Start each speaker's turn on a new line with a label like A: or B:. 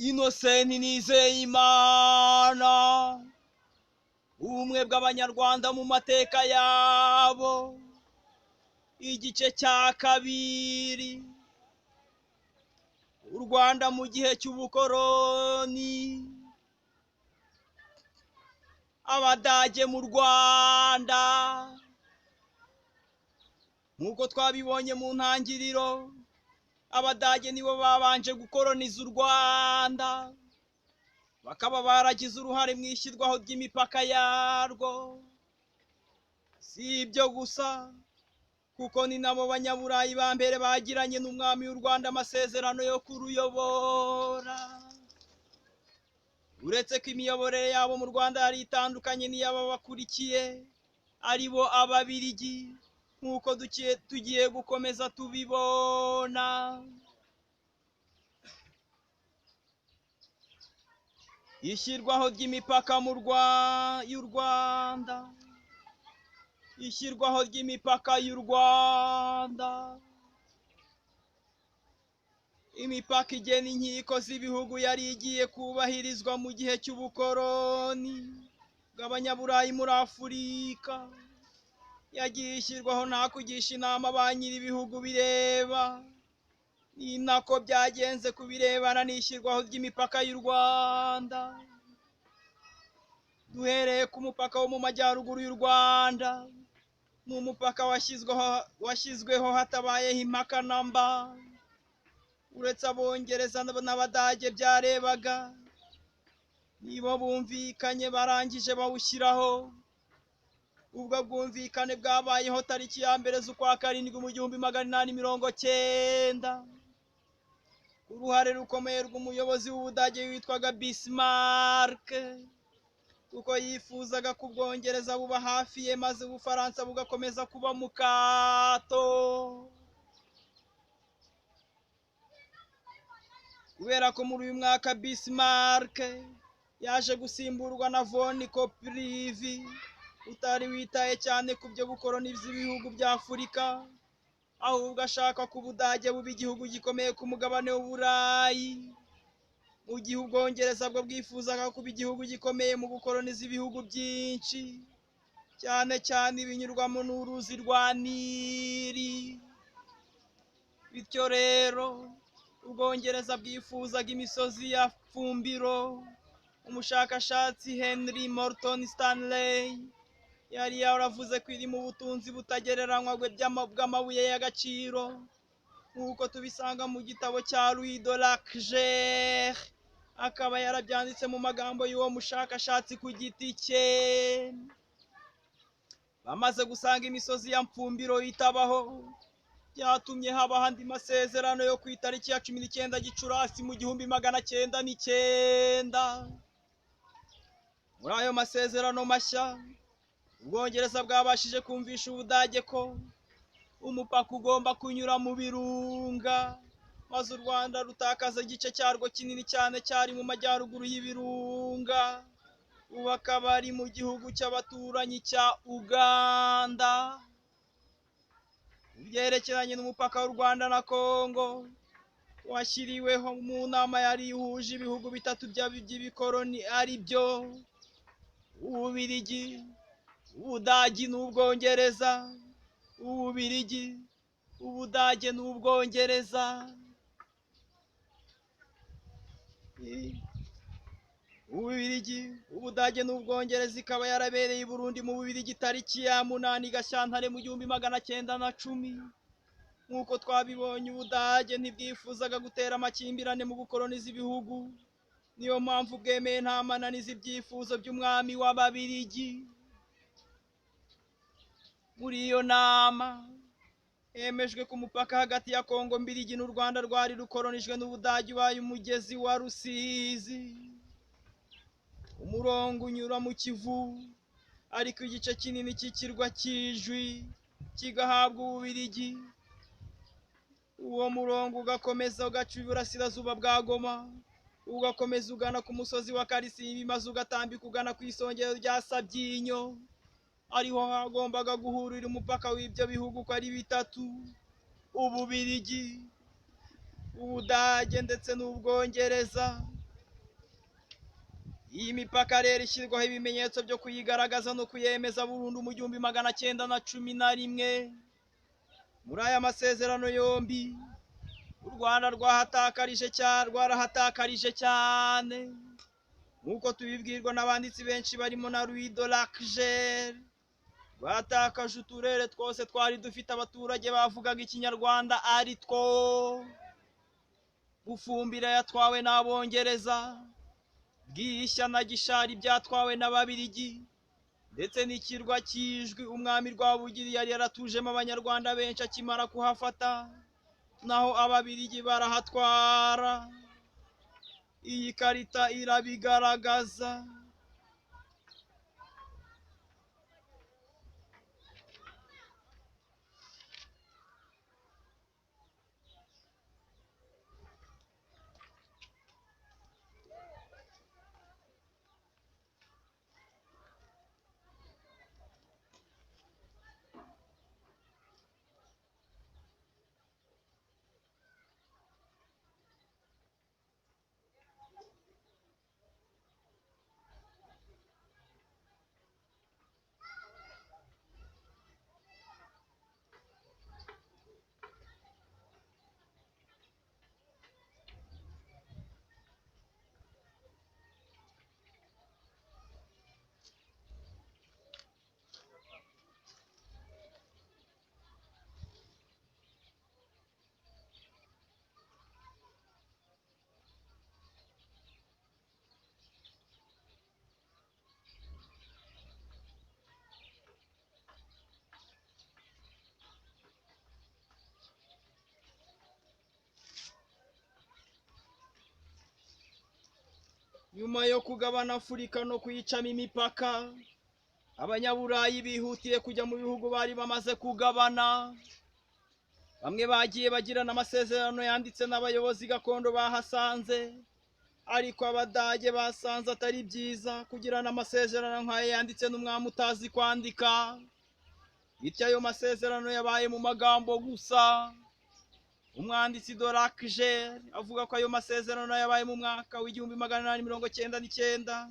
A: Innocent Nizeyimana, ubumwe bw'abanyarwanda mu mateka yabo, igice cya kabiri, u Rwanda mu gihe cy'ubukoroni, Abadage mu Rwanda. Nk'uko twabibonye mu ntangiriro, Abadage nibo babanje gukoroniza u Rwanda, bakaba baragize uruhare mu ishyirwaho ry'imipaka yarwo. Si ibyo gusa, kuko ni nabo banyaburayi ba mbere bagiranye n'umwami w'u Rwanda amasezerano yo kuruyobora. Uretse ko imiyoborere yabo mu Rwanda yari itandukanye n'iy'ababakurikiye, ari bo Ababiligi, nk'uko tugiye gukomeza tubibona. Ishyirwaho ry'imipaka y'u Rwanda. Ishyirwaho ry'imipaka y'u Rwanda. Imipaka igena inkiko z'ibihugu yari igiye kubahirizwa mu gihe cy'ubukoroni bw'abanyaburayi muri Afurika. Yagiye ishyirwaho nta kugisha inama ba nyir'ibihugu bireba. Ni nako byagenze ku birebana n'ishyirwaho ry'imipaka y'u Rwanda. Duhereye ku mupaka wo mu majyaruguru y'u Rwanda, ni umupaka washyizweho hatabayeho impaka na mba. Uretse Abongereza n'Abadage byarebaga, nibo bumvikanye barangije bawushyiraho. Ubwo bwumvikane bwabayeho tariki ya mbere z'ukwa karindwi mu 1890. Uruhare rukomeye rw'umuyobozi w'Ubudage witwaga Bismarck, kuko yifuzaga ko Ubwongereza buba hafi ye maze Ubufaransa bugakomeza kuba mu kato. Kubera ko muri uyu mwaka Bismarck yaje gusimburwa na von Copperfield, utari witaye cyane ku byo gukoroniza ibihugu bya Afurika, ahubwo ashaka ko Ubudage buba igihugu gikomeye ku mugabane w'Uburayi, mu gihe Ubwongereza bwo bwifuzaga kuba igihugu gikomeye mu gukoroniza ibihugu byinshi, cyane cyane ibinyurwamo n'uruzi rwa Nili. Bityo rero Ubwongereza bwifuzaga imisozi ya Pfumbiro. Umushakashatsi Henry Morton Stanley yari yaravuze ko iri mu butunzi butagereranywa bw'amabuye y'agaciro, nk'uko tubisanga mu gitabo cya Louis de Lacager. Akaba yarabyanditse mu magambo y'uwo mushakashatsi ku giti cye. Bamaze gusanga imisozi ya Pfumbiro itabaho, byatumye habaho andi masezerano yo ku itariki ya 19 Gicurasi mu 1909. Muri ayo masezerano mashya, Ubwongereza bwabashije kumvisha Ubudage ko umupaka ugomba kunyura mu birunga, maze u Rwanda rutakaza igice cyarwo kinini cyane cyari mu majyaruguru y'ibirunga. Ubu akaba ari mu gihugu cy'abaturanyi cya Uganda. Byerekeranye n'umupaka w'u Rwanda na Kongo, washyiriweho mu nama yari ihuje ibihugu bitatu by'ibikoroni, ari byo Ububiligi, Ubudage n'Ubwongereza. Ububiligi, Ubudage n'Ubwongereza. Ububiligi, Ubudage n'Ubwongereza ikaba yarabereye i Burundi mu Bubiligi tariki ya 8 Gashyantare mu 1910. Nk'uko twabibonye, Ubudage ntibwifuzaga gutera amakimbirane mu gukoroniza ibihugu, niyo mpamvu bwemeye nta mananiza ibyifuzo by'umwami w'Ababiligi. Muri iyo nama hemejwe ku mupaka hagati ya Kongo Mbiligi n'u Rwanda rwari rukoronijwe n'Ubudage ubaye umugezi wa Rusizi. Umurongo unyura mu Kivu, ariko igice kinini cy'ikirwa cy'Ijwi kigahabwa Ububiligi. Uwo murongo ugakomeza ugaca iburasirazuba bwa Goma, ugakomeza ugana ku musozi wa Karisimbi, maze ugatambika ugana ku isongero rya Sabyinyo. Ariho hagombaga guhurira umupaka w'ibyo bihugu ko ari bitatu: Ububiligi, Ubudage ndetse n'Ubwongereza. Iyi mipaka rero ishyirwaho ibimenyetso byo kuyigaragaza no kuyemeza burundu mu 1911. Muri aya masezerano yombi u Rwanda rwarahatakarije cyane nk'uko tubibwirwa n'abanditsi benshi barimo na Louis de Lacgere. Rwatakaje uturere twose twari dufite abaturage bavugaga Ikinyarwanda ari two Bufumbira yatwawe n'Abongereza, Bwishya na Gishari byatwawe n'Ababiligi, ndetse n'ikirwa cy'Ijwi umwami Rwabugiri yari yaratujemo Abanyarwanda benshi akimara kuhafata, naho Ababiligi barahatwara. Iyi karita irabigaragaza. Nyuma yo kugabana Afurika no kuyicamo imipaka, Abanyaburayi bihutiye kujya mu bihugu bari bamaze kugabana. Bamwe bagiye bagirana amasezerano yanditse n'abayobozi gakondo bahasanze, ariko Abadage basanze atari byiza kugirana amasezerano nk'aya yanditse n'umwami utazi kwandika. Bityo ayo masezerano yabaye mu magambo gusa. Umwanditsi de Lacgere avuga ko ayo masezerano yabaye mu mwaka w'1899